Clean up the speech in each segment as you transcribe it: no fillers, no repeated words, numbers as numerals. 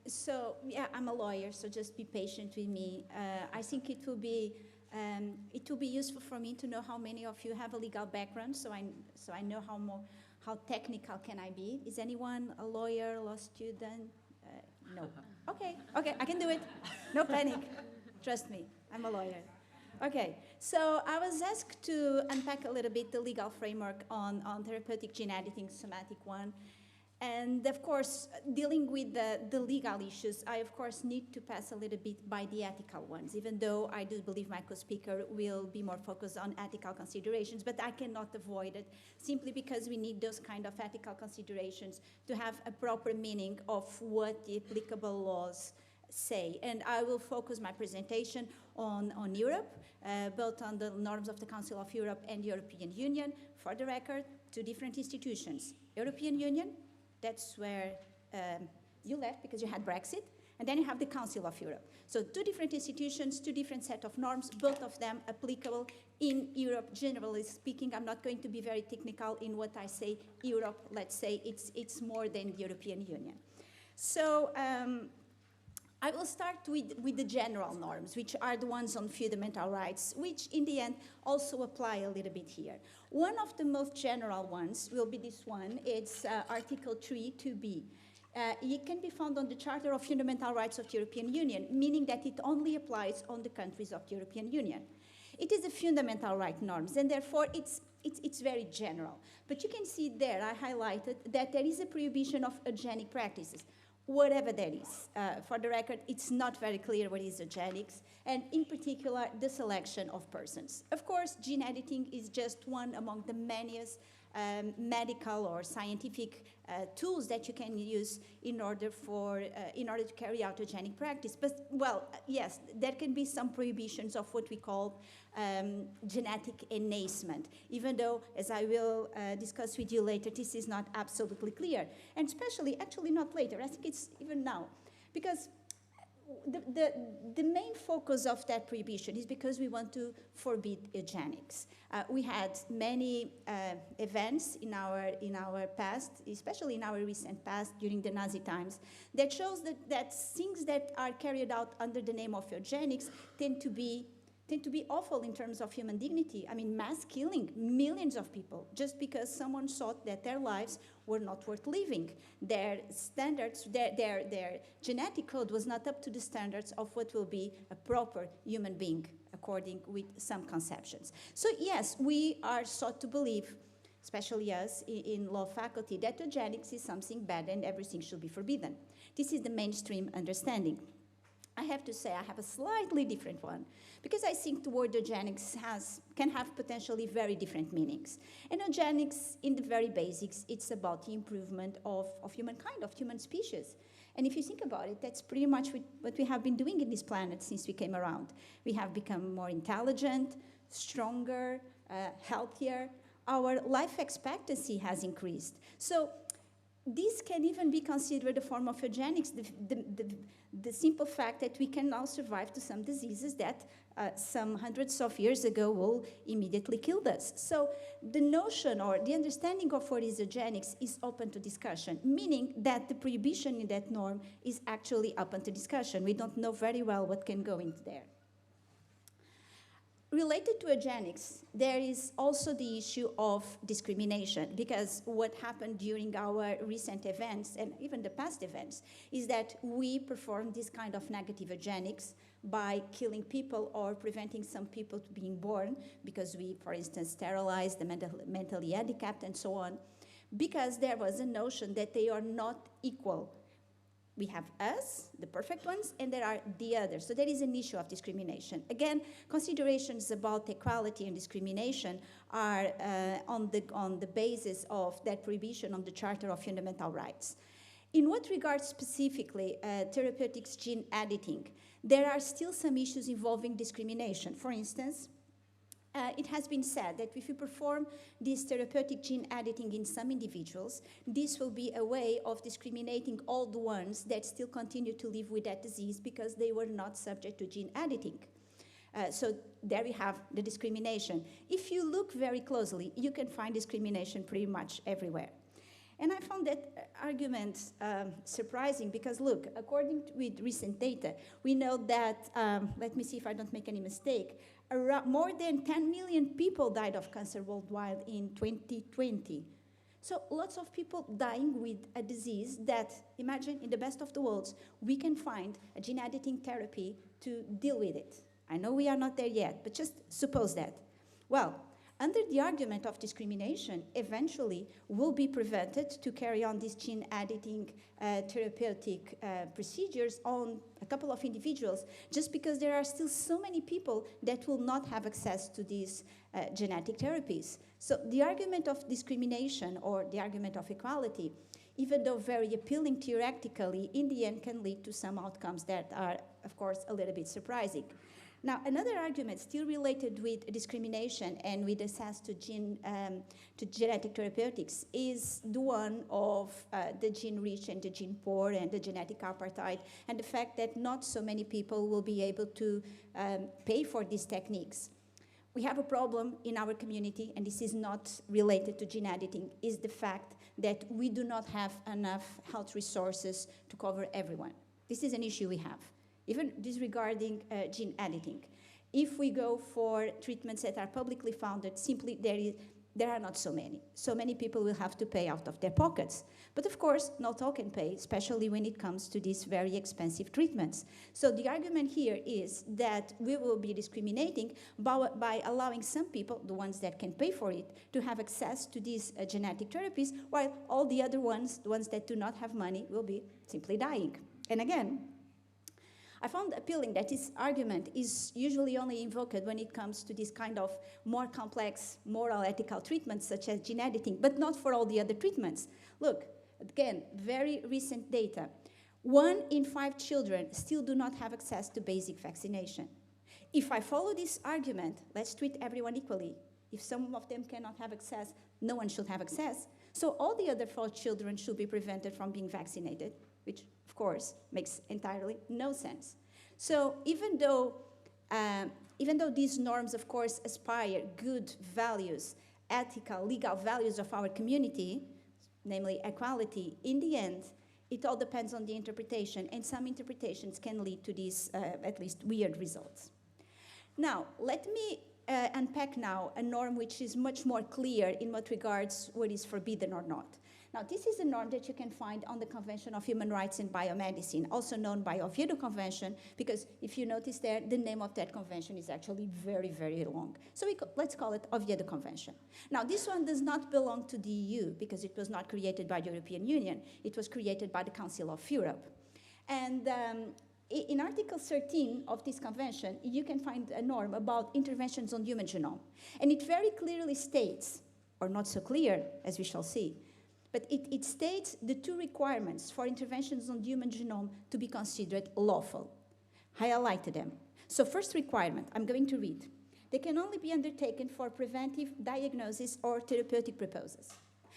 So yeah, I'm a lawyer, so just be patient with me. I think it will be useful for me to know how many of you have a legal background, so I know how technical can I be. Is anyone a lawyer, law student? No. Okay, I can do it. No panic. Trust me, I'm a lawyer. Okay, so I was asked to unpack a little bit the legal framework on therapeutic gene editing, somatic one. And of course, dealing with the legal issues, I of course need to pass a little bit by the ethical ones, even though I do believe my co-speaker will be more focused on ethical considerations, but I cannot avoid it simply because we need those kind of ethical considerations to have a proper meaning of what the applicable laws say. And I will focus my presentation on Europe, both on the norms of the Council of Europe and the European Union. For the record, two different institutions. European Union, that's where you left because you had Brexit, and then you have the Council of Europe. So two different institutions, two different set of norms, both of them applicable in Europe, generally speaking. I'm not going to be very technical in what I say Europe. Let's say it's more than the European Union. So I will start with the general norms, which are the ones on fundamental rights, which in the end also apply a little bit here. One of the most general ones will be this one. It's Article 3, 2b. It can be found on the Charter of Fundamental Rights of the European Union, meaning that it only applies on the countries of the European Union. It is a fundamental right norms, and therefore it's very general. But you can see there, I highlighted that there is a prohibition of eugenic practices, whatever that is. For the record, it's not very clear what is eugenics, and in particular, the selection of persons. Of course, gene editing is just one among the many medical or scientific tools that you can use in order to carry out eugenic practice. But, well, yes, there can be some prohibitions of what we call genetic enhancement, even though, as I will discuss with you later, this is not absolutely clear. And especially, actually not later, I think it's even now. Because the main focus of that prohibition is because we want to forbid eugenics. We had many events in our past, especially in our recent past during the Nazi times, that shows that things that are carried out under the name of eugenics tend to be awful in terms of human dignity. I mean, mass killing millions of people just because someone thought that their lives were not worth living. Their standards, their genetic code was not up to the standards of what will be a proper human being, according with some conceptions. So yes, we are sought to believe, especially us in law faculty, that eugenics is something bad and everything should be forbidden. This is the mainstream understanding. I have to say I have a slightly different one, because I think the word eugenics can have potentially very different meanings. And eugenics, in the very basics, it's about the improvement of humankind, of human species. And if you think about it, that's pretty much what we have been doing in this planet since we came around. We have become more intelligent, stronger, healthier. Our life expectancy has increased. So this can even be considered a form of eugenics, the simple fact that we can now survive to some diseases that some hundreds of years ago will immediately kill us. So the notion or the understanding of what is eugenics is open to discussion, meaning that the prohibition in that norm is actually open to discussion. We don't know very well what can go into there. Related to eugenics, there is also the issue of discrimination, because what happened during our recent events, and even the past events, is that we performed this kind of negative eugenics by killing people or preventing some people from being born, because we, for instance, sterilized the mentally handicapped and so on, because there was a notion that they are not equal. We have us, the perfect ones, and there are the others. So there is an issue of discrimination. Again, considerations about equality and discrimination are on the basis of that prohibition on the Charter of Fundamental Rights. In what regards specifically therapeutics gene editing, there are still some issues involving discrimination. For instance, it has been said that if you perform this therapeutic gene editing in some individuals, this will be a way of discriminating all the ones that still continue to live with that disease because they were not subject to gene editing. So there we have the discrimination. If you look very closely, you can find discrimination pretty much everywhere. And I found that argument surprising because, look, according with recent data, we know that, let me see if I don't make any mistake, more than 10 million people died of cancer worldwide in 2020. So lots of people dying with a disease that, imagine, in the best of the worlds, we can find a gene editing therapy to deal with it. I know we are not there yet, but just suppose that. Well, under the argument of discrimination, eventually will be prevented to carry on these gene editing therapeutic procedures on a couple of individuals, just because there are still so many people that will not have access to these genetic therapies. So the argument of discrimination or the argument of equality, even though very appealing theoretically, in the end can lead to some outcomes that are, of course, a little bit surprising. Now, another argument still related with discrimination and with access to genetic therapeutics is the one of the gene rich and the gene poor and the genetic apartheid, and the fact that not so many people will be able to pay for these techniques. We have a problem in our community, and this is not related to gene editing, is the fact that we do not have enough health resources to cover everyone. This is an issue we have. Even disregarding gene editing. If we go for treatments that are publicly funded, simply there are not so many. So many people will have to pay out of their pockets. But of course, not all can pay, especially when it comes to these very expensive treatments. So the argument here is that we will be discriminating by allowing some people, the ones that can pay for it, to have access to these genetic therapies, while all the other ones, the ones that do not have money, will be simply dying. And again, I found appealing that this argument is usually only invoked when it comes to this kind of more complex moral ethical treatments such as gene editing, but not for all the other treatments. Look, again, very recent data. 1 in 5 children still do not have access to basic vaccination. If I follow this argument, let's treat everyone equally. If some of them cannot have access, no one should have access. So all the other 4 children should be prevented from being vaccinated, which of course makes entirely no sense. So even though these norms of course aspire good values, ethical, legal values of our community, namely equality, in the end, it all depends on the interpretation, and some interpretations can lead to these at least weird results. Now, let me unpack now a norm which is much more clear in what regards what is forbidden or not. Now, this is a norm that you can find on the Convention of Human Rights in Biomedicine, also known by Oviedo Convention, because if you notice there, the name of that convention is actually very, very long. So let's call it Oviedo Convention. Now, this one does not belong to the EU, because it was not created by the European Union. It was created by the Council of Europe. And in Article 13 of this convention, you can find a norm about interventions on human genome. And it very clearly states, or not so clear, as we shall see, but it states the 2 requirements for interventions on the human genome to be considered lawful. I highlighted them. So first requirement, I'm going to read. They can only be undertaken for preventive diagnosis or therapeutic purposes.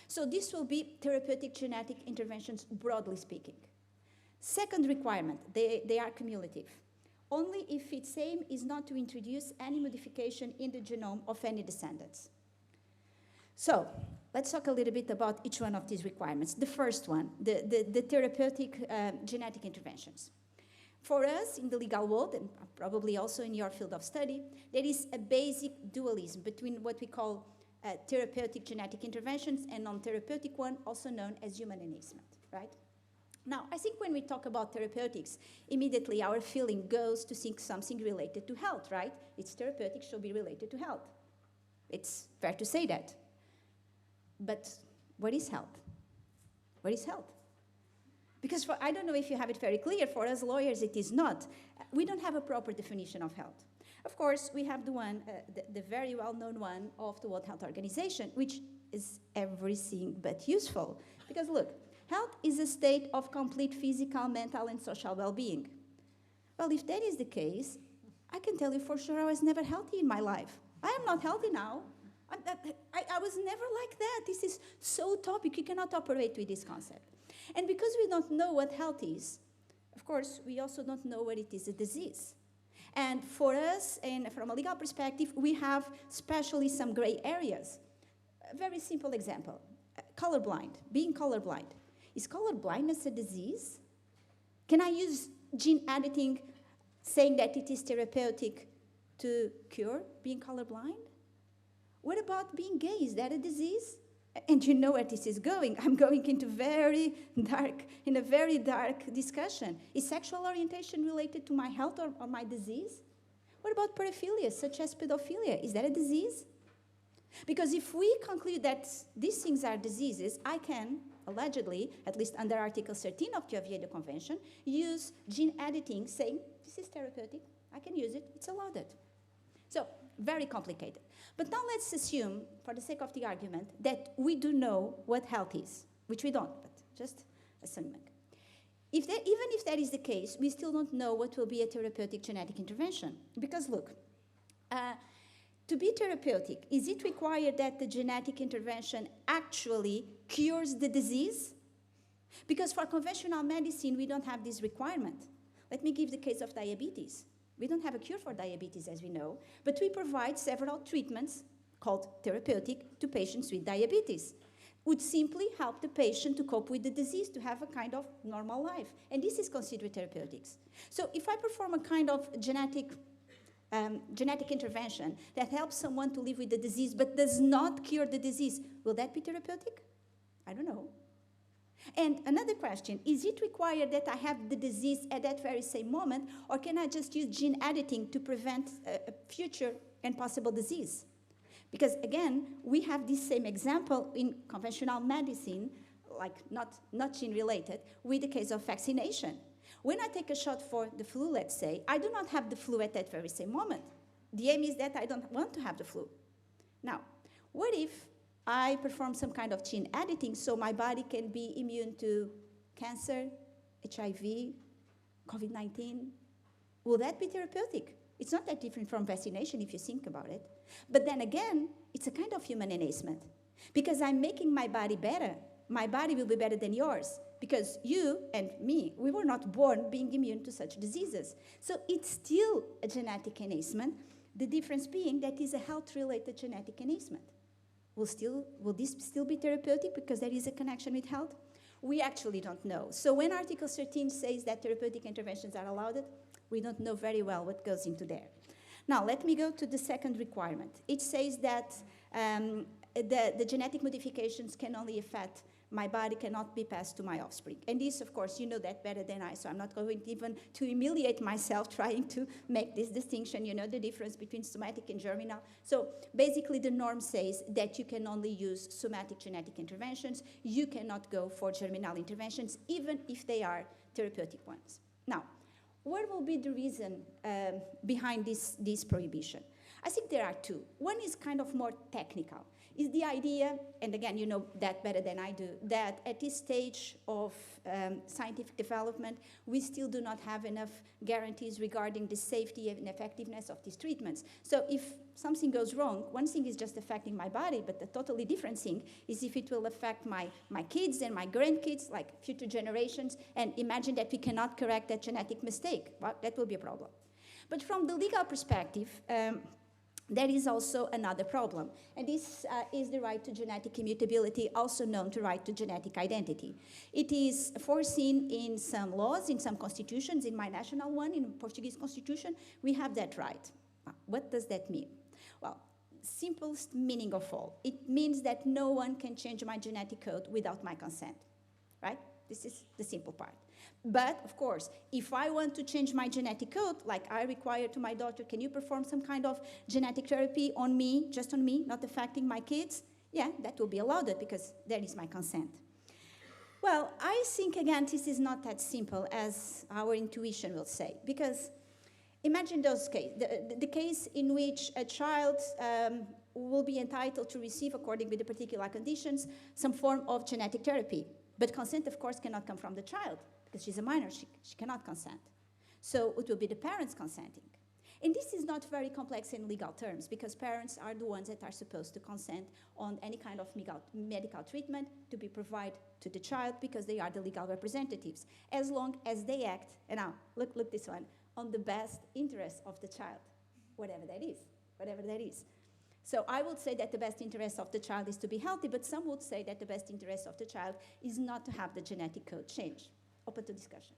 So this will be therapeutic genetic interventions, broadly speaking. Second requirement, they are cumulative. Only if its aim is not to introduce any modification in the genome of any descendants. So, let's talk a little bit about each one of these requirements. The first one, the therapeutic genetic interventions. For us, in the legal world, and probably also in your field of study, there is a basic dualism between what we call therapeutic genetic interventions and non-therapeutic one, also known as human enhancement, right? Now, I think when we talk about therapeutics, immediately our feeling goes to think something related to health, right? It's therapeutic, should be related to health. It's fair to say that. But what is health? What is health? Because I don't know if you have it very clear, for us lawyers it is not. We don't have a proper definition of health. Of course, we have the one, the very well-known one of the World Health Organization, which is everything but useful. Because look, health is a state of complete physical, mental, and social well-being. Well, if that is the case, I can tell you for sure I was never healthy in my life. I am not healthy now. I was never like that. This is so utopic. You cannot operate with this concept. And because we don't know what health is, of course, we also don't know what it is a disease. And for us, and from a legal perspective, we have especially some gray areas. A very simple example. colorblind, being colorblind. Is color blindness a disease? Can I use gene editing saying that it is therapeutic to cure being colorblind? What about being gay? Is that a disease? And you know where this is going. I'm going into a very dark discussion. Is sexual orientation related to my health or my disease? What about paraphilia, such as pedophilia? Is that a disease? Because if we conclude that these things are diseases, I can, allegedly, at least under Article 13 of the Oviedo Convention, use gene editing saying, this is therapeutic, I can use it, it's allowed. So, very complicated. But now let's assume, for the sake of the argument, that we do know what health is, which we don't, but just assuming. Even if that is the case, we still don't know what will be a therapeutic genetic intervention. Because look, to be therapeutic, is it required that the genetic intervention actually cures the disease? Because for conventional medicine, we don't have this requirement. Let me give the case of diabetes. We don't have a cure for diabetes, as we know, but we provide several treatments called therapeutic to patients with diabetes. Would simply help the patient to cope with the disease, to have a kind of normal life. And this is considered therapeutics. So if I perform a kind of genetic intervention that helps someone to live with the disease but does not cure the disease, will that be therapeutic? I don't know. And another question, is it required that I have the disease at that very same moment, or can I just use gene editing to prevent a future and possible disease? Because again, we have this same example in conventional medicine, like not gene-related, with the case of vaccination. When I take a shot for the flu, let's say, I do not have the flu at that very same moment. The aim is that I don't want to have the flu. Now, what if I perform some kind of gene editing so my body can be immune to cancer, HIV, COVID-19? Will that be therapeutic? It's not that different from vaccination if you think about it. But then again, it's a kind of human enhancement. Because I'm making my body better. My body will be better than yours. Because you and me, we were not born being immune to such diseases. So it's still a genetic enhancement, the difference being that is a health-related genetic enhancement. Will this still be therapeutic because there is a connection with health? We actually don't know. So when Article 13 says that therapeutic interventions are allowed, we don't know very well what goes into there. Now, let me go to the second requirement. It says that the genetic modifications can only affect my body, cannot be passed to my offspring. And this, of course, you know that better than I, so I'm not going even to humiliate myself trying to make this distinction, you know, the difference between somatic and germinal. So basically the norm says that you can only use somatic genetic interventions. You cannot go for germinal interventions, even if they are therapeutic ones. Now, what will be the reason behind this prohibition? I think there are two. One is kind of more technical. Is the idea, and again, you know that better than I do, that at this stage of scientific development, we still do not have enough guarantees regarding the safety and effectiveness of these treatments. So if something goes wrong, one thing is just affecting my body, but the totally different thing is if it will affect my kids and my grandkids, like future generations, and imagine that we cannot correct that genetic mistake. Well, that will be a problem. But from the legal perspective, there is also another problem, and this is the right to genetic immutability, also known to right to genetic identity. It is foreseen in some laws, in some constitutions, in my national one, in the Portuguese constitution, we have that right. What does that mean? Well, simplest meaning of all, it means that no one can change my genetic code without my consent, right? This is the simple part. But, of course, if I want to change my genetic code, like I require to my daughter, can you perform some kind of genetic therapy on me, just on me, not affecting my kids? Yeah, that will be allowed because there is my consent. Well, I think, again, this is not that simple as our intuition will say, because imagine those cases, the case in which a child will be entitled to receive, according to the particular conditions, some form of genetic therapy. But consent, of course, cannot come from the child, because she's a minor, she cannot consent. So it will be the parents consenting. And this is not very complex in legal terms, because parents are the ones that are supposed to consent on any kind of medical treatment to be provided to the child, because they are the legal representatives, as long as they act, and now, look this one, on the best interest of the child, whatever that is. So I would say that the best interest of the child is to be healthy, but some would say that the best interest of the child is not to have the genetic code change. Open to discussion.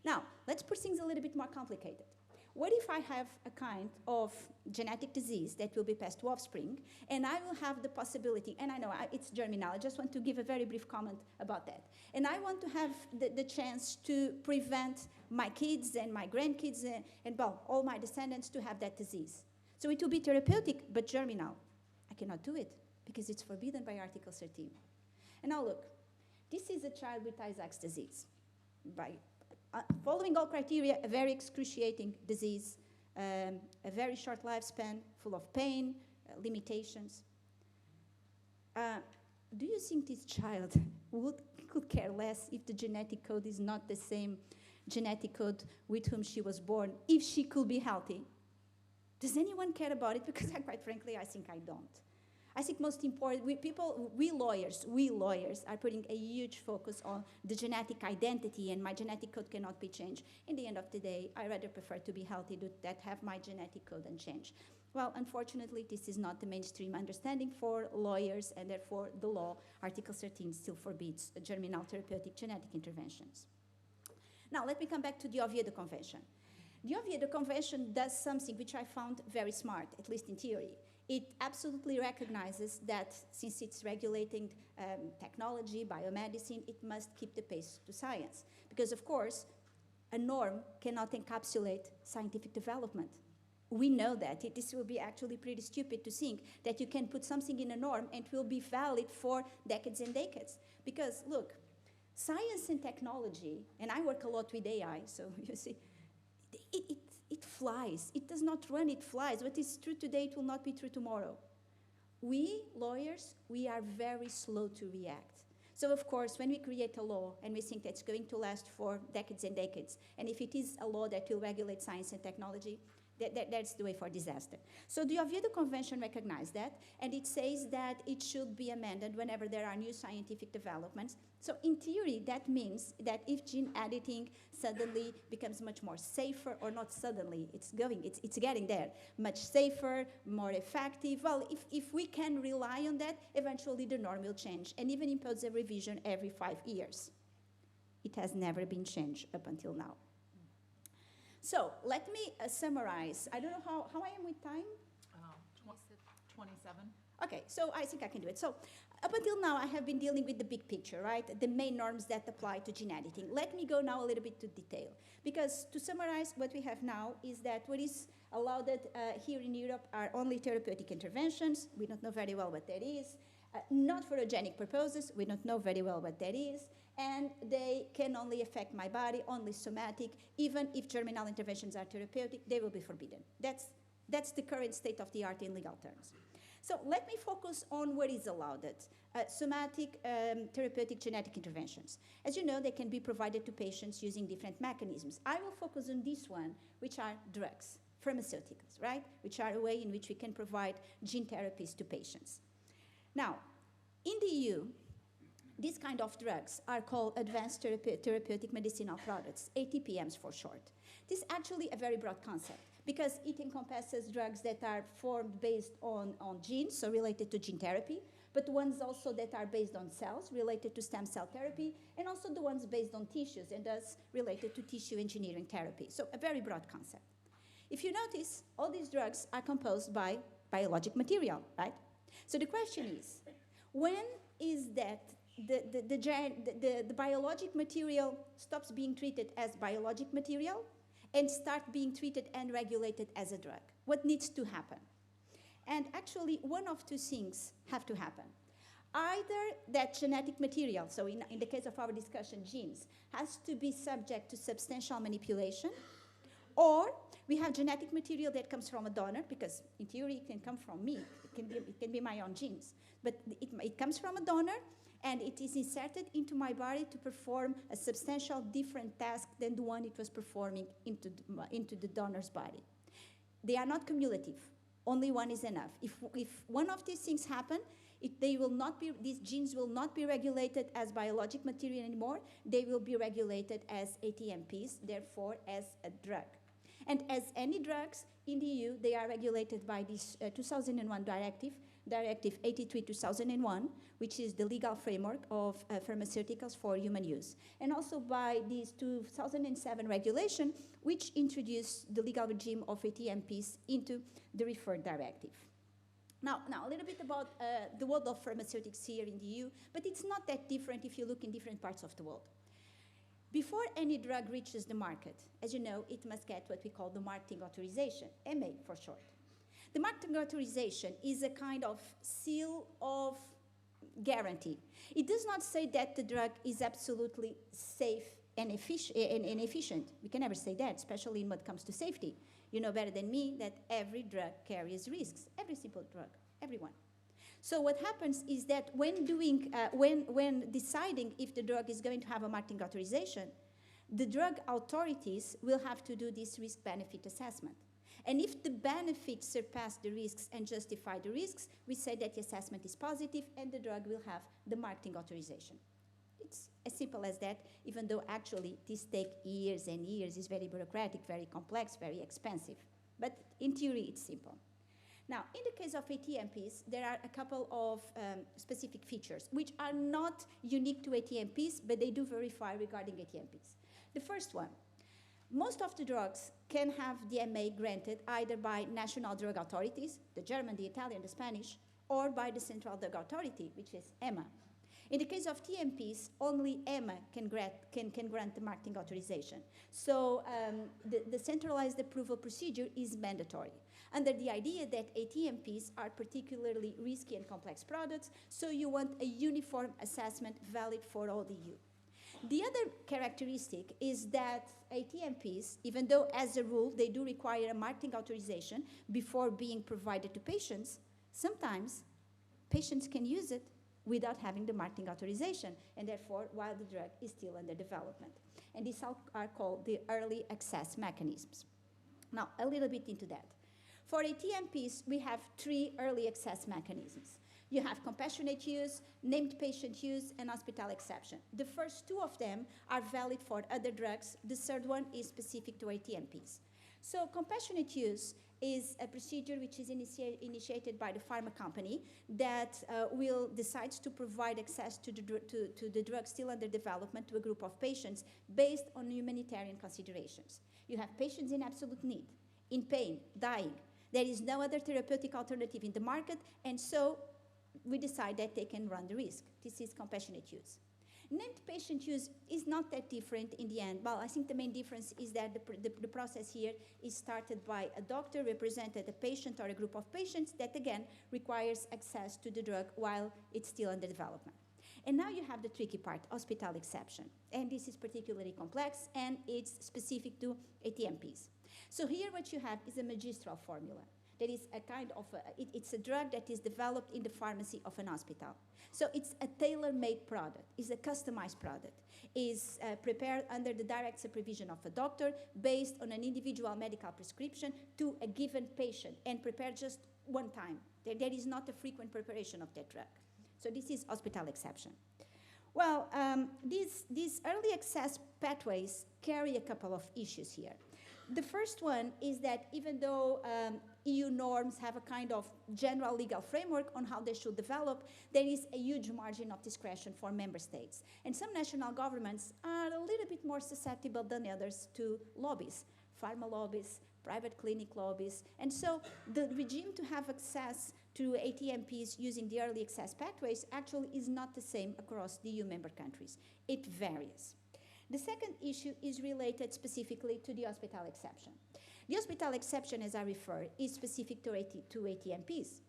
Now, let's put things a little bit more complicated. What if I have a kind of genetic disease that will be passed to offspring, and I will have the possibility, and I know it's germinal, I just want to give a very brief comment about that. And I want to have the chance to prevent my kids and my grandkids and well, all my descendants to have that disease. So it will be therapeutic, but germinal. I cannot do it because it's forbidden by Article 13. And now look, this is a child with Tay-Sachs disease. By following all criteria, a very excruciating disease, a very short lifespan, full of pain, limitations. Do you think this child could care less if the genetic code is not the same genetic code with whom she was born, if she could be healthy? Does anyone care about it? Because quite frankly, I think I don't. I think most important, we lawyers are putting a huge focus on the genetic identity, and my genetic code cannot be changed. In the end of the day, I rather prefer to be healthy than have my genetic code unchanged. Well, unfortunately, this is not the mainstream understanding for lawyers, and therefore the law, Article 13, still forbids germinal therapeutic genetic interventions. Now, let me come back to the Oviedo Convention. The Oviedo Convention does something which I found very smart, at least in theory. It absolutely recognizes that since it's regulating technology, biomedicine, it must keep the pace to science. Because, of course, a norm cannot encapsulate scientific development. We know that. This will be actually pretty stupid to think that you can put something in a norm and it will be valid for decades and decades. Because, look, science and technology, and I work a lot with AI, so you see, it flies. It does not run, it flies. What is true today, it will not be true tomorrow. We, lawyers, we are very slow to react. So, of course, when we create a law and we think that's going to last for decades and decades, and if it is a law that will regulate science and technology, that's the way for disaster. So the Oviedo Convention recognized that, and it says that it should be amended whenever there are new scientific developments. So in theory, that means that if gene editing suddenly becomes much more safer, or not suddenly, it's getting there, much safer, more effective, well, if we can rely on that, eventually the norm will change, and even impose a revision every 5 years. It has never been changed up until now. So let me summarize. I don't know how I am with time. 27. Okay, so I think I can do it. So up until now, I have been dealing with the big picture, right? The main norms that apply to gene editing. Let me go now a little bit to detail. Because to summarize, what we have now is that what is allowed here in Europe are only therapeutic interventions. We don't know very well what that is. Not for eugenic purposes. We don't know very well what that is. And they can only affect my body, only somatic. Even if germinal interventions are therapeutic, they will be forbidden. That's the current state of the art in legal terms. So let me focus on what is allowed. Somatic therapeutic genetic interventions. As you know, they can be provided to patients using different mechanisms. I will focus on this one, which are drugs, pharmaceuticals, right? Which are a way in which we can provide gene therapies to patients. Now, in the EU, these kind of drugs are called advanced therapeutic medicinal products, ATPMs for short. This is actually a very broad concept because it encompasses drugs that are formed based on genes, so related to gene therapy, but ones also that are based on cells, related to stem cell therapy, and also the ones based on tissues, and thus related to tissue engineering therapy. So a very broad concept. If you notice, all these drugs are composed by biologic material, right? So the question is, when is that the biologic material stops being treated as biologic material and start being treated and regulated as a drug? What needs to happen? And actually, one of two things have to happen. Either that genetic material, so in the case of our discussion, genes, has to be subject to substantial manipulation, or we have genetic material that comes from a donor, because in theory it can come from me, it can be my own genes, but it comes from a donor, and it is inserted into my body to perform a substantial different task than the one it was performing into the donor's body. They are not cumulative. Only one is enough. If one of these things happen, these genes will not be regulated as biologic material anymore. They will be regulated as ATMPs, therefore as a drug. And as any drugs in the EU, they are regulated by this 2001 directive, Directive 83/2001, which is the legal framework of pharmaceuticals for human use. And also by this 2007 regulation, which introduced the legal regime of ATMPs into the referred directive. Now a little bit about the world of pharmaceutics here in the EU, but it's not that different if you look in different parts of the world. Before any drug reaches the market, as you know, it must get what we call the marketing authorization, MA for short. The marketing authorization is a kind of seal of guarantee. It does not say that the drug is absolutely safe and efficient. We can never say that, especially in what comes to safety. You know better than me that every drug carries risks, every simple drug, everyone. So what happens is that when deciding if the drug is going to have a marketing authorization, the drug authorities will have to do this risk-benefit assessment. And if the benefits surpass the risks and justify the risks, we say that the assessment is positive and the drug will have the marketing authorization. It's as simple as that, even though actually this takes years and years, is very bureaucratic, very complex, very expensive. But in theory, it's simple. Now, in the case of ATMPs, there are a couple of specific features which are not unique to ATMPs, but they do verify regarding ATMPs. The first one, most of the drugs can have the MA granted either by national drug authorities, the German, the Italian, the Spanish, or by the Central Drug Authority, which is EMA. In the case of TMPs, only EMA can grant the marketing authorization. So the centralized approval procedure is mandatory, under the idea that ATMPs are particularly risky and complex products, so you want a uniform assessment valid for all the EU. The other characteristic is that ATMPs, even though as a rule they do require a marketing authorization before being provided to patients, sometimes patients can use it without having the marketing authorization, and therefore while the drug is still under development. And these are called the early access mechanisms. Now, a little bit into that. For ATMPs, we have 3 early access mechanisms. You have compassionate use, named patient use, and hospital exception. The first 2 of them are valid for other drugs. The third one is specific to ATMPs. So compassionate use is a procedure which is initiated by the pharma company that will decide to provide access to the drug still under development to a group of patients based on humanitarian considerations. You have patients in absolute need, in pain, dying. There is no other therapeutic alternative in the market, and so we decide that they can run the risk. This is compassionate use. Named patient use is not that different in the end. Well, I think the main difference is that the process here is started by a doctor represented a patient or a group of patients that, again, requires access to the drug while it's still under development. And now you have the tricky part, hospital exception. And this is particularly complex, and it's specific to ATMPs. So here what you have is a magistral formula. That is a kind of, it's a drug that is developed in the pharmacy of an hospital. So it's a tailor-made product, it's a customized product, is prepared under the direct supervision of a doctor based on an individual medical prescription to a given patient and prepared just one time. There is not a frequent preparation of that drug. So this is hospital exception. Well, these early access pathways carry a couple of issues here. The first one is that even though EU norms have a kind of general legal framework on how they should develop, there is a huge margin of discretion for member states. And some national governments are a little bit more susceptible than others to lobbies, pharma lobbies, private clinic lobbies. And so the regime to have access to ATMPs using the early access pathways actually is not the same across the EU member countries. It varies. The second issue is related specifically to the hospital exception. The hospital exception, as I refer, is specific to ATMPs.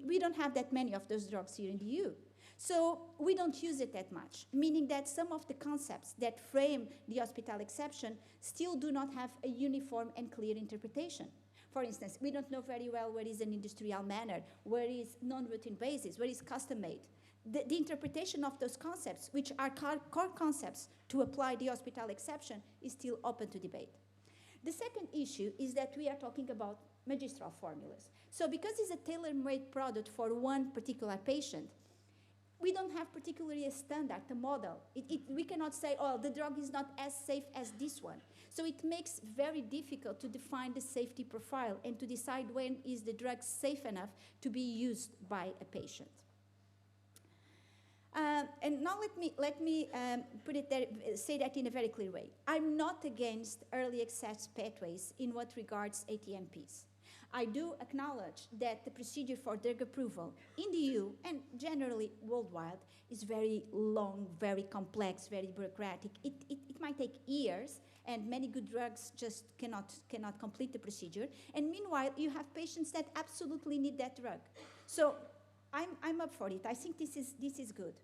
We don't have that many of those drugs here in the EU. So we don't use it that much, meaning that some of the concepts that frame the hospital exception still do not have a uniform and clear interpretation. For instance, we don't know very well what is an industrial manner, where is non-routine basis, where is custom-made. The interpretation of those concepts, which are core concepts to apply the hospital exception, is still open to debate. The second issue is that we are talking about magistral formulas. So because it's a tailor-made product for one particular patient, we don't have particularly a standard, a model. We cannot say, oh, the drug is not as safe as this one. So it makes very difficult to define the safety profile and to decide when is the drug safe enough to be used by a patient. And now let me put it there, say that in a very clear way. I'm not against early access pathways in what regards ATMPs. I do acknowledge that the procedure for drug approval in the EU and generally worldwide is very long, very complex, very bureaucratic. It might take years, and many good drugs just cannot complete the procedure. And meanwhile, you have patients that absolutely need that drug. So I'm up for it. I think this is good.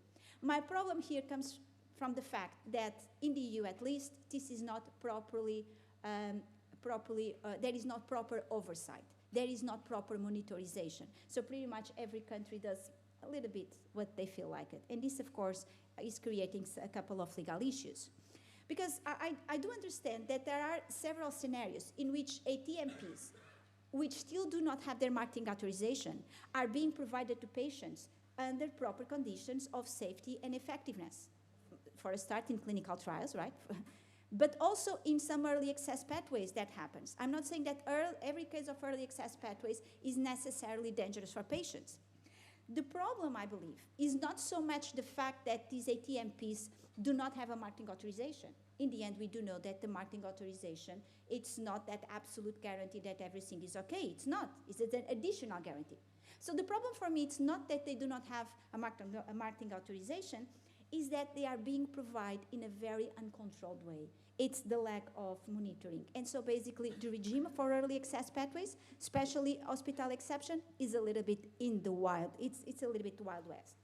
My problem here comes from the fact that in the EU, at least, this is not properly, there is not proper oversight. There is not proper monitorization. So pretty much every country does a little bit what they feel like it. And this, of course, is creating a couple of legal issues. Because I do understand that there are several scenarios in which ATMPs, which still do not have their marketing authorization, are being provided to patients under proper conditions of safety and effectiveness. For a start, in clinical trials, right? But also in some early access pathways that happens. I'm not saying that every case of early access pathways is necessarily dangerous for patients. The problem, I believe, is not so much the fact that these ATMPs do not have a marketing authorization. In the end, we do know that the marketing authorization, it's not that absolute guarantee that everything is okay. It's not. It's an additional guarantee. So the problem for me, it's not that they do not have a marketing authorization, is that they are being provided in a very uncontrolled way. It's the lack of monitoring. And so basically the regime for early access pathways, especially hospital exception, is a little bit in the wild. It's a little bit Wild West.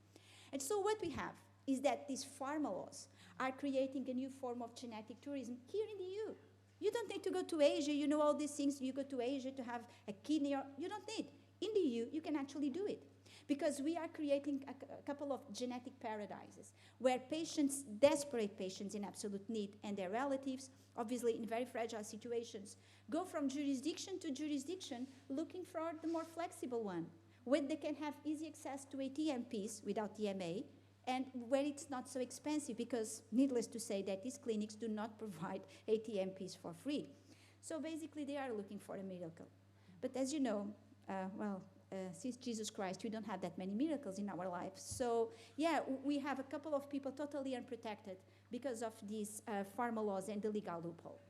And so what we have is that these pharma laws are creating a new form of genetic tourism here in the EU. You don't need to go to Asia, you know all these things, you go to Asia to have a kidney, or you don't need. In the EU, you can actually do it. Because we are creating a couple of genetic paradises where patients, desperate patients in absolute need, and their relatives, obviously in very fragile situations, go from jurisdiction to jurisdiction looking for the more flexible one, where they can have easy access to ATMPs without DMA, and where it's not so expensive, because needless to say that these clinics do not provide ATMPs for free. So basically they are looking for a miracle. But as you know, since Jesus Christ, we don't have that many miracles in our lives. So yeah, we have a couple of people totally unprotected because of these pharma laws and the legal loophole.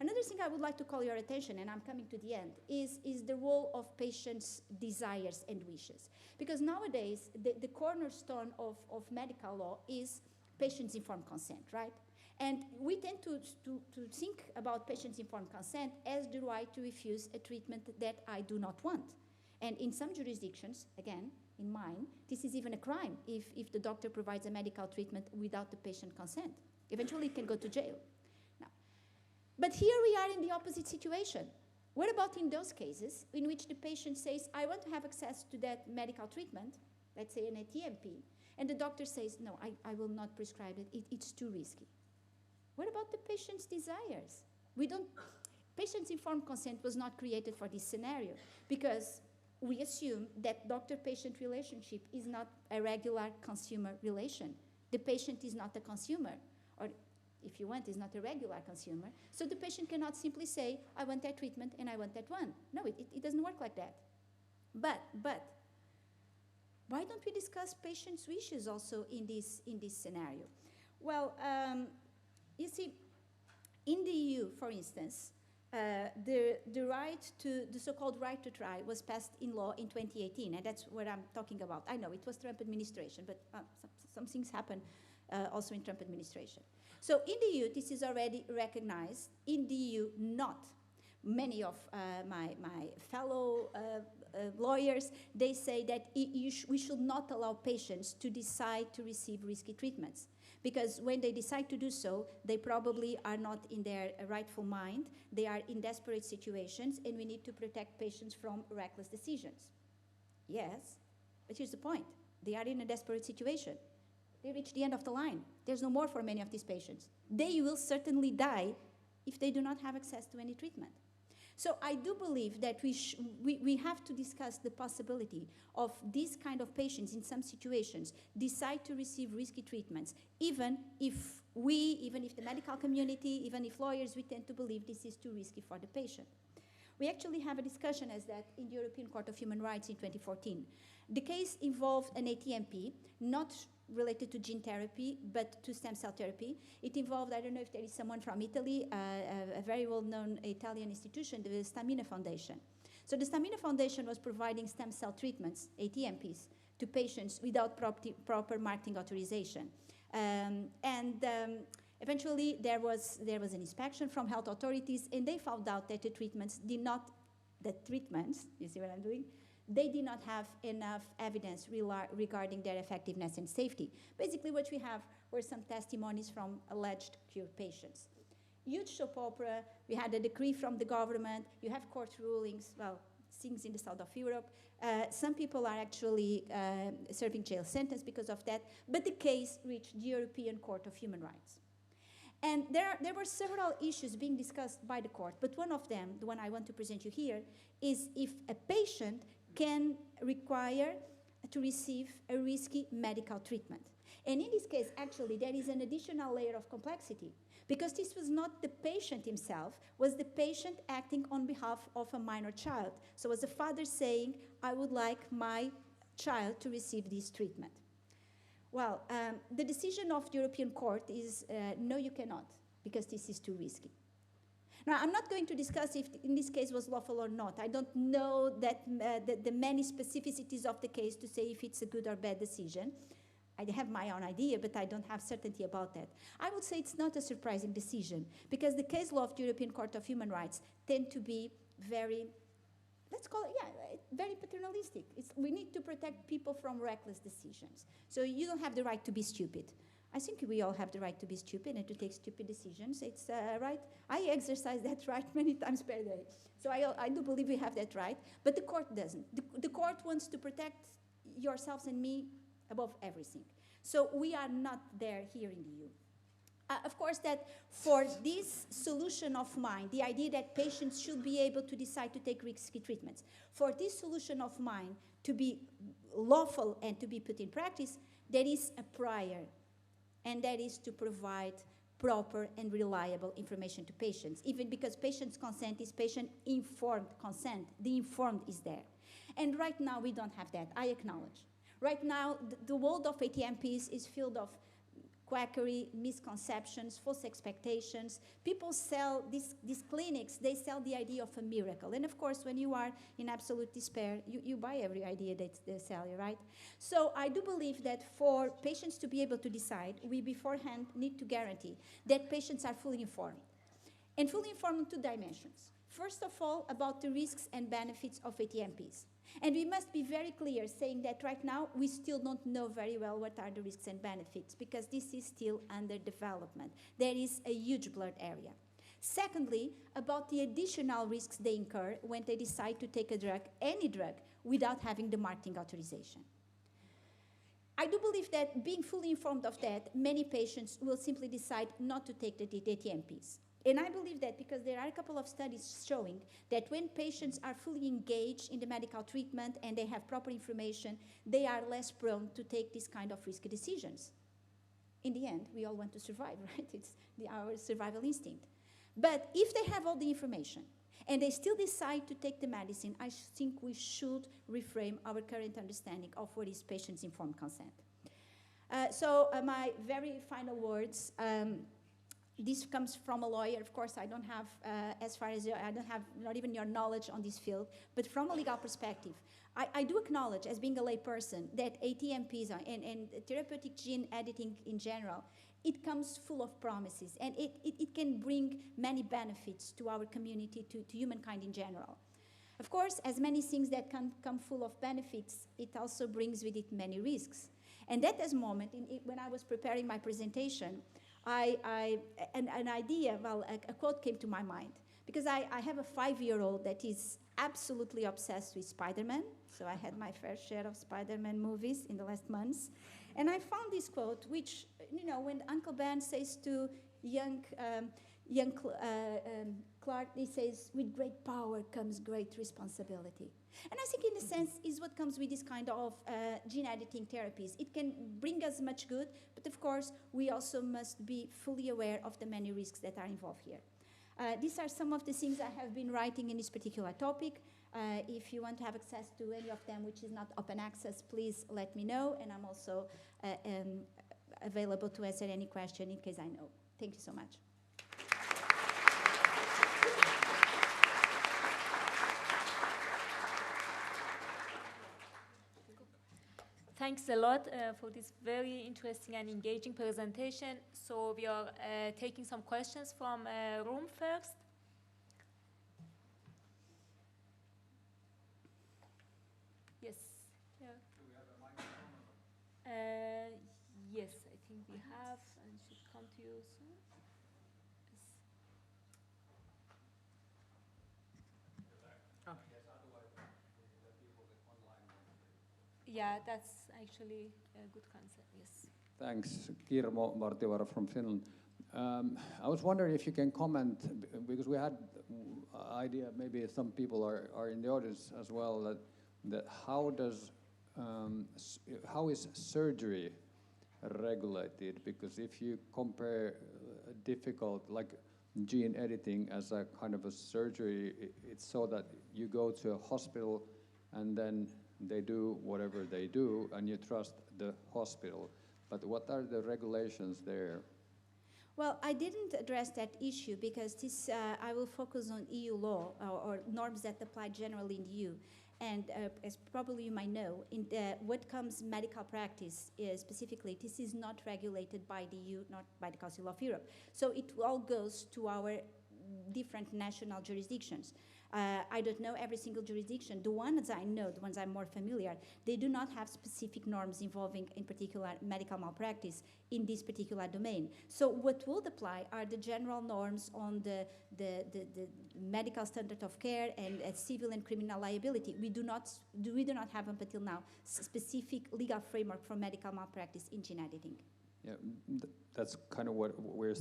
Another thing I would like to call your attention, and I'm coming to the end, is the role of patients' desires and wishes. Because nowadays, the cornerstone of medical law is patients' informed consent, right? And we tend to think about patients' informed consent as the right to refuse a treatment that I do not want. And in some jurisdictions, again, in mine, this is even a crime if the doctor provides a medical treatment without the patient consent. Eventually, it can go to jail. Now, but here we are in the opposite situation. What about in those cases in which the patient says, I want to have access to that medical treatment, let's say an ATMP, and the doctor says, no, I will not prescribe it, it's too risky. What about the patient's desires? Patient's informed consent was not created for this scenario, because we assume that doctor-patient relationship is not a regular consumer relation. The patient is not a consumer, or if you want, is not a regular consumer. So the patient cannot simply say, I want that treatment and I want that one. No, it doesn't work like that. But why don't we discuss patients' wishes also in this scenario? Well, you see, in the EU, for instance, the right to, the so-called right to try was passed in law in 2018, and that's what I'm talking about. I know it was Trump administration, but some things happen also in Trump administration. So in the EU, this is already recognized. In the EU, not. Many of my fellow lawyers, they say that we should not allow patients to decide to receive risky treatments. Because when they decide to do so, they probably are not in their rightful mind. They are in desperate situations, and we need to protect patients from reckless decisions. Yes, but here's the point. They are in a desperate situation. They reach the end of the line. There's no more for many of these patients. They will certainly die if they do not have access to any treatment. So I do believe that we have to discuss the possibility of this kind of patients in some situations decide to receive risky treatments, even if the medical community, even if lawyers, we tend to believe this is too risky for the patient. We actually have a discussion as that in the European Court of Human Rights in 2014. The case involved an ATMP, not related to gene therapy, but to stem cell therapy. It involved, I don't know if there is someone from Italy, a very well-known Italian institution, the Stamina Foundation. So the Stamina Foundation was providing stem cell treatments, ATMPs, to patients without proper marketing authorization. Eventually, there was an inspection from health authorities, and they found out that you see what I'm doing? They did not have enough evidence regarding their effectiveness and safety. Basically, what we have were some testimonies from alleged cured patients. Huge soap opera. We had a decree from the government. You have court rulings, well, things in the south of Europe. Some people are actually serving jail sentence because of that, but the case reached the European Court of Human Rights. And there were several issues being discussed by the court, but one of them, the one I want to present you here, is if a patient can require to receive a risky medical treatment. And in this case, actually, there is an additional layer of complexity, because this was not the patient himself, was the patient acting on behalf of a minor child. So as a father saying, I would like my child to receive this treatment. Well, the decision of the European Court is, no, you cannot, because this is too risky. Now, I'm not going to discuss if in this case was lawful or not. I don't know that the many specificities of the case to say if it's a good or bad decision. I have my own idea, but I don't have certainty about that. I would say it's not a surprising decision, because the case law of the European Court of Human Rights tend to be very, let's call it, very paternalistic. We need to protect people from reckless decisions. So you don't have the right to be stupid. I think we all have the right to be stupid and to take stupid decisions. It's right. I exercise that right many times per day. So I do believe we have that right, but the court doesn't. The court wants to protect yourselves and me above everything. So we are not there here in the EU. Of course, that for this solution of mine, the idea that patients should be able to decide to take risky treatments, for this solution of mine to be lawful and to be put in practice, there is a prior, and that is to provide proper and reliable information to patients, even because patient's consent is patient-informed consent. The informed is there. And right now, we don't have that, I acknowledge. Right now, the world of ATMPs is filled of quackery, misconceptions, false expectations. People sell, these clinics, they sell the idea of a miracle. And of course, when you are in absolute despair, you buy every idea that they sell you, right? So I do believe that for patients to be able to decide, we beforehand need to guarantee that patients are fully informed. And fully informed in two dimensions. First of all, about the risks and benefits of ATMPs. And we must be very clear saying that right now we still don't know very well what are the risks and benefits, because this is still under development. There is a huge blurred area. Secondly, about the additional risks they incur when they decide to take a drug, any drug, without having the marketing authorization. I do believe that being fully informed of that, many patients will simply decide not to take the ATMPs. And I believe that because there are a couple of studies showing that when patients are fully engaged in the medical treatment and they have proper information, they are less prone to take this kind of risky decisions. In the end, we all want to survive, right? It's our survival instinct. But if they have all the information and they still decide to take the medicine, I think we should reframe our current understanding of what is patient's informed consent. So my very final words. This comes from a lawyer. Of course, I don't have, as far as I don't have not even your knowledge on this field, but from a legal perspective, I do acknowledge, as being a layperson, that ATMPs and therapeutic gene editing in general, it comes full of promises, and it can bring many benefits to our community, to humankind in general. Of course, as many things that can come full of benefits, it also brings with it many risks. And at this moment, when I was preparing my presentation, an idea, well, a quote came to my mind, because I have a 5-year-old that is absolutely obsessed with Spider-Man, so I had my fair share of Spider-Man movies in the last months, and I found this quote, which, you know, when Uncle Ben says to young young Clark, he says, with great power comes great responsibility. And I think in a sense is what comes with this kind of gene editing therapies. It can bring us much good, but of course we also must be fully aware of the many risks that are involved here. These are some of the things I have been writing in this particular topic. If you want to have access to any of them which is not open access, please let me know, and I'm also available to answer any question in case I know. Thank you so much. Thanks a lot for this very interesting and engaging presentation. So we are taking some questions from room first. Yes. Yeah. Do we have a microphone? Yes, I think we have, and should come to you soon. Yeah, that's actually a good concept, yes. Thanks. Kirmo Martivara from Finland. I was wondering if you can comment, because we had idea, maybe some people are in the audience as well, that how is surgery regulated? Because if you compare difficult, like gene editing as a kind of a surgery, it's so that you go to a hospital and then they do whatever they do, and you trust the hospital. But what are the regulations there? Well, I didn't address that issue because this, I will focus on EU law or norms that apply generally in the EU. And as probably you might know, in what comes medical practice specifically, this is not regulated by the EU, not by the Council of Europe. So it all goes to our different national jurisdictions. I don't know every single jurisdiction. The ones I know, the ones I'm more familiar, they do not have specific norms involving, in particular, medical malpractice in this particular domain. So what would apply are the general norms on the medical standard of care and civil and criminal liability. We do not have up until now specific legal framework for medical malpractice in gene editing. Yeah, that's kind of what we're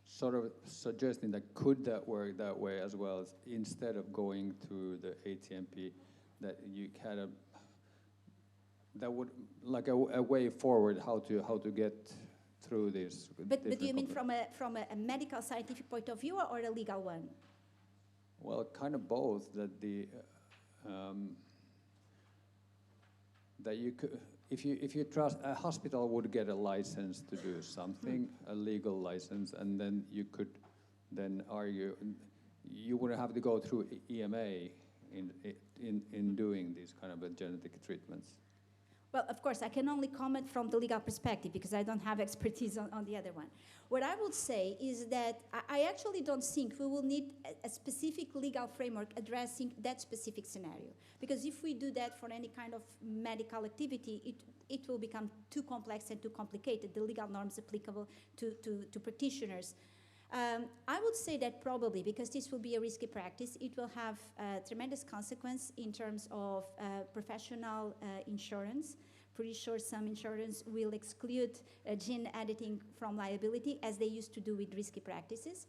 sort of suggesting, that could that work that way as well, as instead of going to the ATMP, that you kind of, that would like a way forward how to get through this. But do you mean from a medical scientific point of view or a legal one? Well, kind of both. That the that you could, if you trust, a hospital would get a license to do something, a legal license, and then you could then argue, you wouldn't have to go through EMA in doing these kind of genetic treatments. Well, of course, I can only comment from the legal perspective because I don't have expertise on the other one. What I would say is that I actually don't think we will need a specific legal framework addressing that specific scenario. Because if we do that for any kind of medical activity, it will become too complex and too complicated, the legal norms applicable to practitioners. I would say that probably, because this will be a risky practice, it will have tremendous consequence in terms of professional insurance. Pretty sure some insurance will exclude gene editing from liability, as they used to do with risky practices.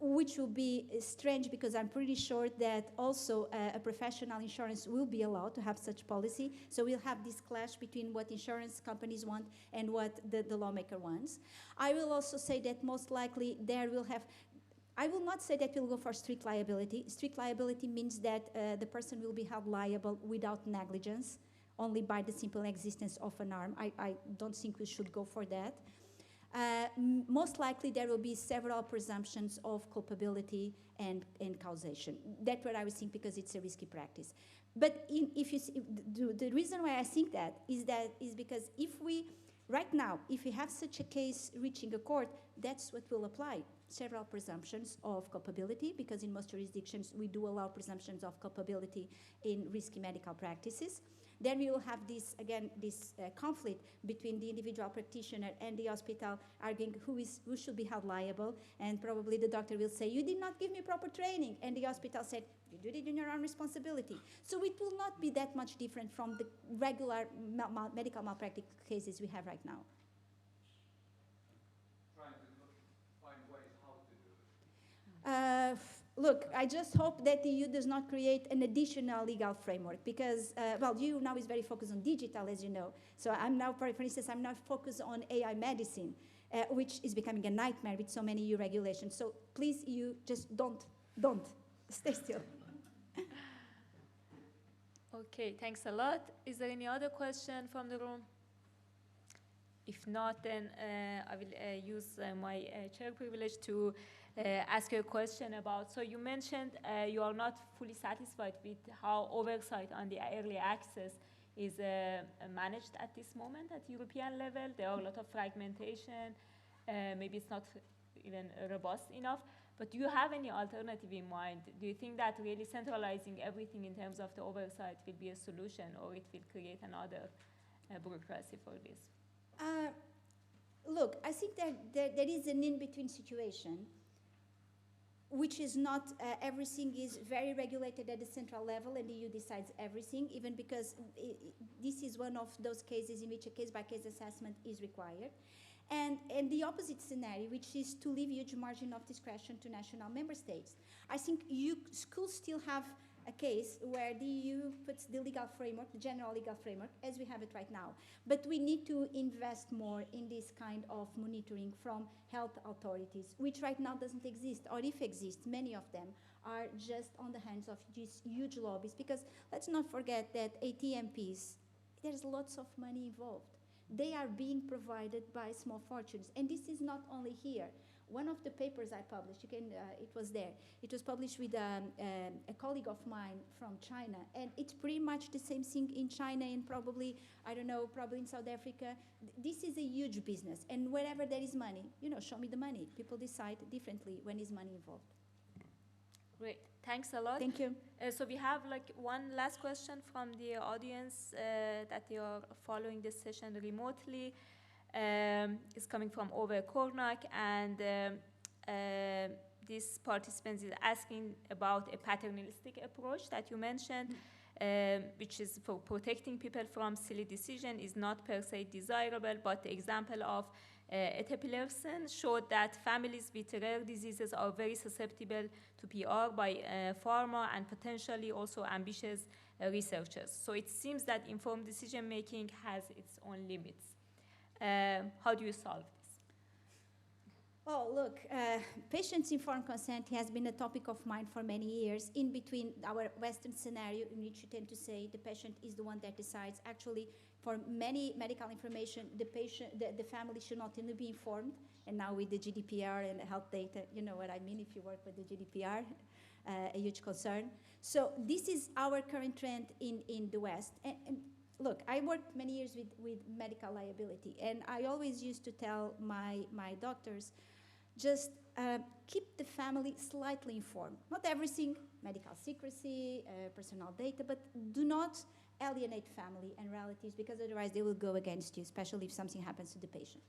Which will be strange, because I'm pretty sure that also a professional insurance will be allowed to have such policy. So we'll have this clash between what insurance companies want and what the lawmaker wants. I will also say that most likely there will have, I will not say that we'll go for strict liability. Strict liability means that the person will be held liable without negligence, only by the simple existence of an arm. I don't think we should go for that. Most likely there will be several presumptions of culpability and causation. That's what I would think, because it's a risky practice. But if you see, the reason why I think that is because if we, right now, if we have such a case reaching a court, that's what will apply. Several presumptions of culpability, because in most jurisdictions we do allow presumptions of culpability in risky medical practices. Then we will have this, again, this conflict between the individual practitioner and the hospital, arguing who should be held liable, and probably the doctor will say, you did not give me proper training, and the hospital said, you did it in your own responsibility. So it will not be that much different from the regular medical malpractice cases we have right now. Trying to find look, I just hope that the EU does not create an additional legal framework because, well, EU now is very focused on digital, as you know. So I'm now, for instance, I'm now focused on AI medicine, which is becoming a nightmare with so many EU regulations. So please, EU, just don't, stay still. Okay, thanks a lot. Is there any other question from the room? If not, then I will use my chair privilege to ask you a question about, so you mentioned you are not fully satisfied with how oversight on the early access is managed at this moment at European level. There are a lot of fragmentation. Maybe it's not even robust enough. But do you have any alternative in mind? Do you think that really centralizing everything in terms of the oversight will be a solution, or it will create another bureaucracy for this? Look, I think that there is an in-between situation, which is not everything is very regulated at the central level and the EU decides everything, even because this is one of those cases in which a case-by-case assessment is required. And the opposite scenario, which is to leave huge margin of discretion to national member states. I think schools still have a case where the EU puts the legal framework, the general legal framework, as we have it right now. But we need to invest more in this kind of monitoring from health authorities, which right now doesn't exist, or if exists, many of them are just on the hands of these huge lobbies, because let's not forget that ATMPs, there's lots of money involved. They are being provided by small fortunes. And this is not only here. One of the papers I published, it was there. It was published with a colleague of mine from China. And it's pretty much the same thing in China and probably, I don't know, probably in South Africa. This is a huge business. And wherever there is money, show me the money. People decide differently when there's money involved. Great. Thanks a lot. Thank you. So we have one last question from the audience that they are following this session remotely. It's coming from Ove Kornak, and this participant is asking about a paternalistic approach that you mentioned, which is for protecting people from silly decision is not per se desirable, but the example of eteplirsen showed that families with rare diseases are very susceptible to PR by pharma and potentially also ambitious researchers. So it seems that informed decision making has its own limits. How do you solve this? Oh, look, patient-informed consent has been a topic of mine for many years. In between our Western scenario, in which you tend to say the patient is the one that decides. Actually, for many medical information, the family should not only be informed. And now with the GDPR and health data, you know what I mean if you work with the GDPR, a huge concern. So this is our current trend in the West. And look, I worked many years with medical liability, and I always used to tell my doctors, just keep the family slightly informed. Not everything, medical secrecy, personal data, but do not alienate family and relatives, because otherwise they will go against you, especially if something happens to the patient.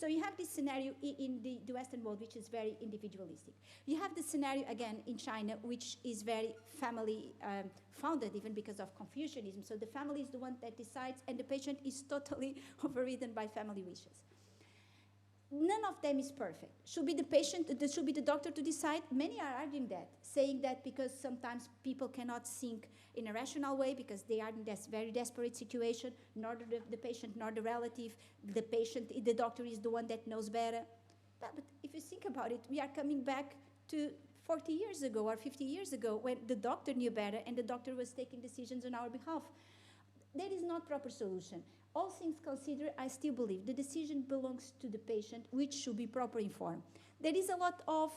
So you have this scenario in the Western world, which is very individualistic. You have the scenario, again, in China, which is very family-founded, even because of Confucianism. So the family is the one that decides, and the patient is totally overridden by family wishes. None of them is perfect. Should be the patient, should be the doctor to decide. Many are arguing that, saying that because sometimes people cannot think in a rational way because they are in this very desperate situation, nor the patient nor the relative. The patient, the doctor is the one that knows better. But if you think about it, we are coming back to 40 years ago or 50 years ago when the doctor knew better and the doctor was taking decisions on our behalf. That is not proper solution. All things considered, I still believe the decision belongs to the patient, which should be properly informed. There is a lot of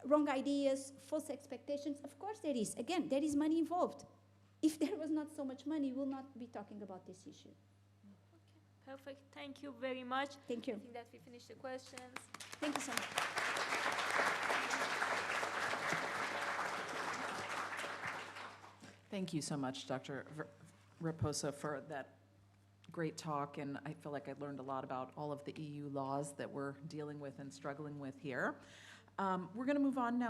wrong ideas, false expectations. Of course there is. Again, there is money involved. If there was not so much money, we'll not be talking about this issue. Okay, perfect. Thank you very much. Thank you. I think that we finished the questions. Thank you so much. Thank you so much, Dr. Raposa, for that great talk, and I feel like I learned a lot about all of the EU laws that we're dealing with and struggling with here. We're going to move on now.